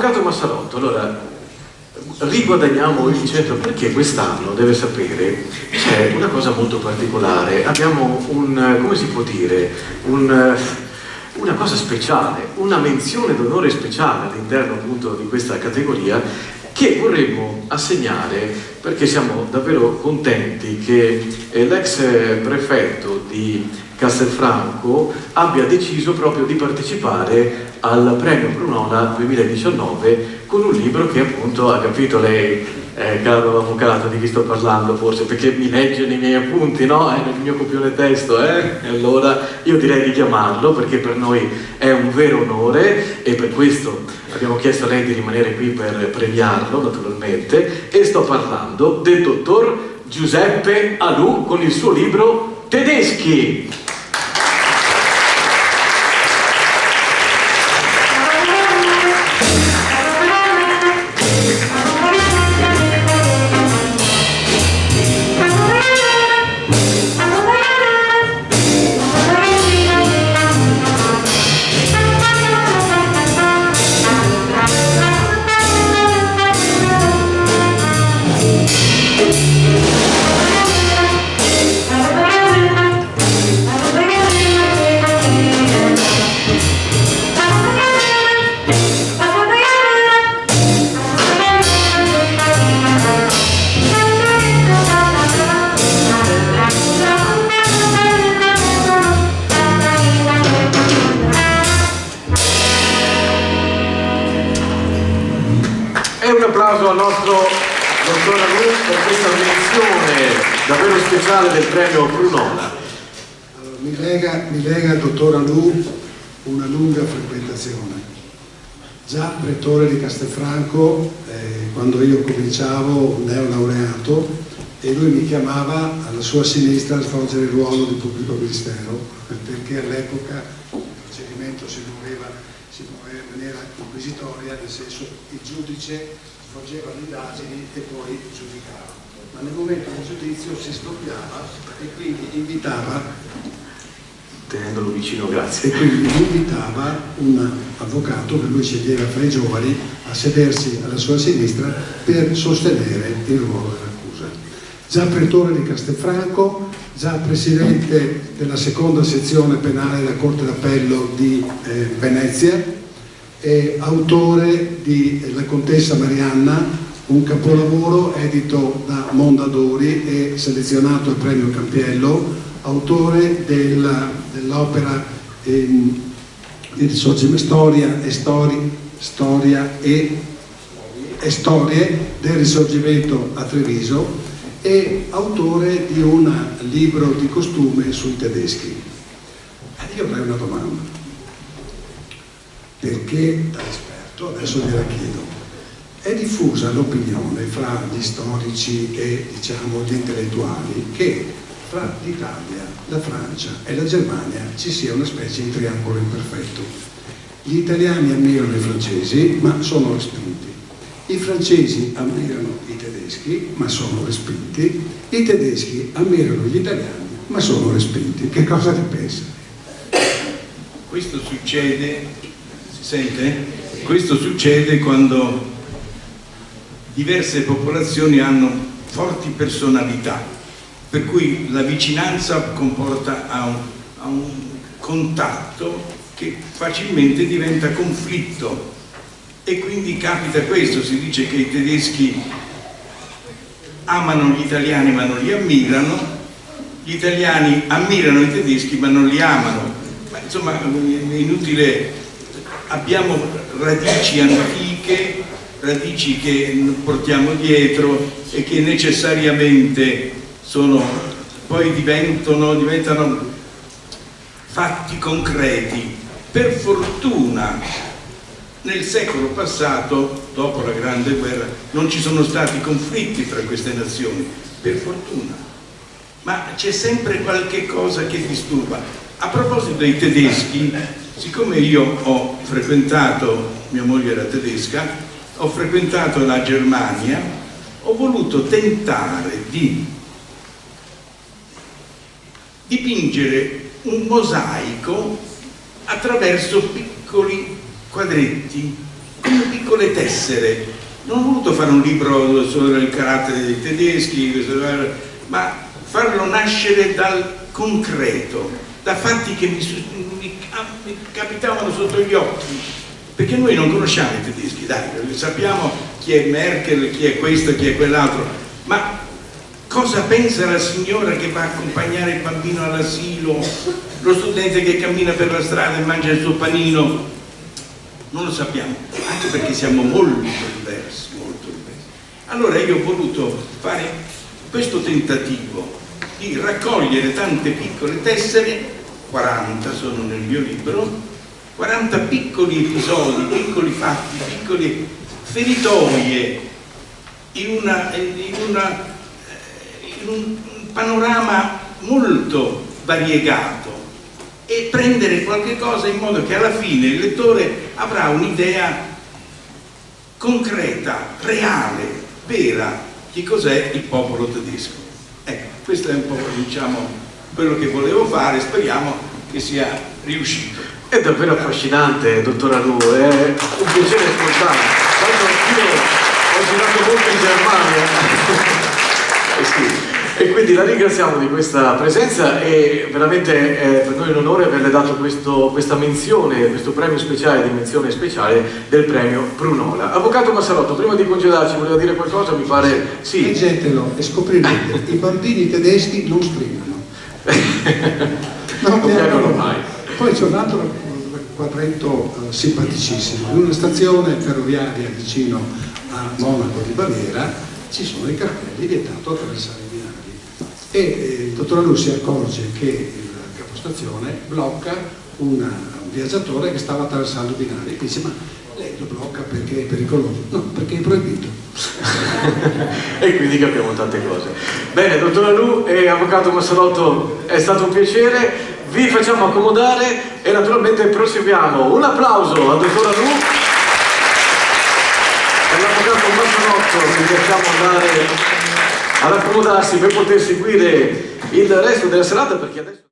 Avvocato Massarotto, allora riguadagniamo il centro perché quest'anno, deve sapere, c'è una cosa molto particolare. Abbiamo come si può dire, una cosa speciale, una menzione d'onore speciale all'interno appunto di questa categoria che vorremmo assegnare perché siamo davvero contenti che l'ex prefetto di Castelfranco abbia deciso proprio di partecipare al premio Prunola 2019 con un libro che appunto, ha capito lei, caro avvocato, di chi sto parlando forse, perché mi legge nei miei appunti, no? Nel mio copione testo, E allora io direi di chiamarlo perché per noi è un vero onore e per questo abbiamo chiesto a lei di rimanere qui per premiarlo naturalmente, e sto parlando del dottor Giuseppe Alù con il suo libro Tedeschi. Al nostro dottor Alù per questa menzione davvero speciale del premio Prunola. Allora, mi lega il dottor Alù una lunga frequentazione. Già pretore di Castelfranco, quando io cominciavo, neolaureato, e lui mi chiamava alla sua sinistra a svolgere il ruolo di pubblico ministero, perché all'epoca il procedimento si muoveva in maniera inquisitoria, nel senso il giudice svolgeva le indagini e poi giudicava, ma nel momento del giudizio si scoppiava e quindi invitava, tenendolo vicino, grazie, e quindi invitava un avvocato che lui sceglieva fra i giovani a sedersi alla sua sinistra per sostenere il ruolo dell'accusa. Già pretore di Castelfranco, già presidente della seconda sezione penale della Corte d'Appello di Venezia, autore di La Contessa Marianna, un capolavoro edito da Mondadori e selezionato al premio Campiello, autore dell'opera Storia e storie del Risorgimento a Treviso, e autore di un libro di costume sui tedeschi. Io avrei una domanda. Perché, da esperto, adesso gliela chiedo, è diffusa l'opinione fra gli storici e, diciamo, gli intellettuali che fra l'Italia, la Francia e la Germania ci sia una specie di triangolo imperfetto. Gli italiani ammirano i francesi, ma sono respinti. I francesi ammirano i tedeschi, ma sono respinti. I tedeschi ammirano gli italiani, ma sono respinti. Che cosa ne pensa? Questo succede... Sente? Questo succede quando diverse popolazioni hanno forti personalità, per cui la vicinanza comporta a un contatto che facilmente diventa conflitto, e quindi capita questo. Si dice che i tedeschi amano gli italiani ma non li ammirano, gli italiani ammirano i tedeschi ma non li amano, ma insomma è inutile. Abbiamo radici antiche, radici che portiamo dietro e che necessariamente poi diventano fatti concreti. Per fortuna nel secolo passato, dopo la Grande Guerra, non ci sono stati conflitti tra queste nazioni, per fortuna, ma c'è sempre qualche cosa che disturba. A proposito dei tedeschi, siccome io ho frequentato, mia moglie era tedesca, ho frequentato la Germania, ho voluto tentare di dipingere un mosaico attraverso piccoli quadretti, come piccoli piccole tessere. Non ho voluto fare un libro sul carattere dei tedeschi, ma farlo nascere dal concreto, da fatti che mi capitavano sotto gli occhi, perché noi non conosciamo i tedeschi, dai, sappiamo chi è Merkel, chi è questo, chi è quell'altro, ma cosa pensa la signora che va a accompagnare il bambino all'asilo, lo studente che cammina per la strada e mangia il suo panino? Non lo sappiamo, anche perché siamo molto diversi, molto diversi. Allora io ho voluto fare questo tentativo di raccogliere tante piccole tessere, 40 sono nel mio libro, 40 piccoli episodi, piccoli fatti, piccole feritoie in un panorama molto variegato, e prendere qualche cosa in modo che alla fine il lettore avrà un'idea concreta, reale, vera di cos'è il popolo tedesco. Ecco, questo è un po', diciamo, quello che volevo fare, speriamo che sia riuscito. È davvero affascinante, dottor Alù, è un piacere ascoltare. Tanto io ho girato molto in Germania. Sì. E quindi la ringraziamo di questa presenza, e veramente è per noi un onore averle dato questa menzione, questo premio speciale di menzione speciale del premio Prunola. Avvocato Massarotto, prima di congedarci voleva dire qualcosa? Mi pare sì. Leggetelo e scoprirete, i bambini tedeschi non stringano. Non piangono mai. Poi c'è un altro quadretto simpaticissimo. In una stazione ferroviaria vicino a Monaco di Baviera ci sono i cartelli vietato attraversare i binari, e il dottor Alù si accorge che il capostazione blocca un viaggiatore che stava attraversando i binari e dice: ma lei lo blocca perché è pericoloso? No, perché è proibito. E quindi capiamo tante cose. Bene, dottor Alù e avvocato Massarotto, è stato un piacere, vi facciamo accomodare e naturalmente proseguiamo. Un applauso al dottor Alù e all'avvocato Massarotto, vi lasciamo andare ad accomodarsi per poter seguire il resto della serata, perché adesso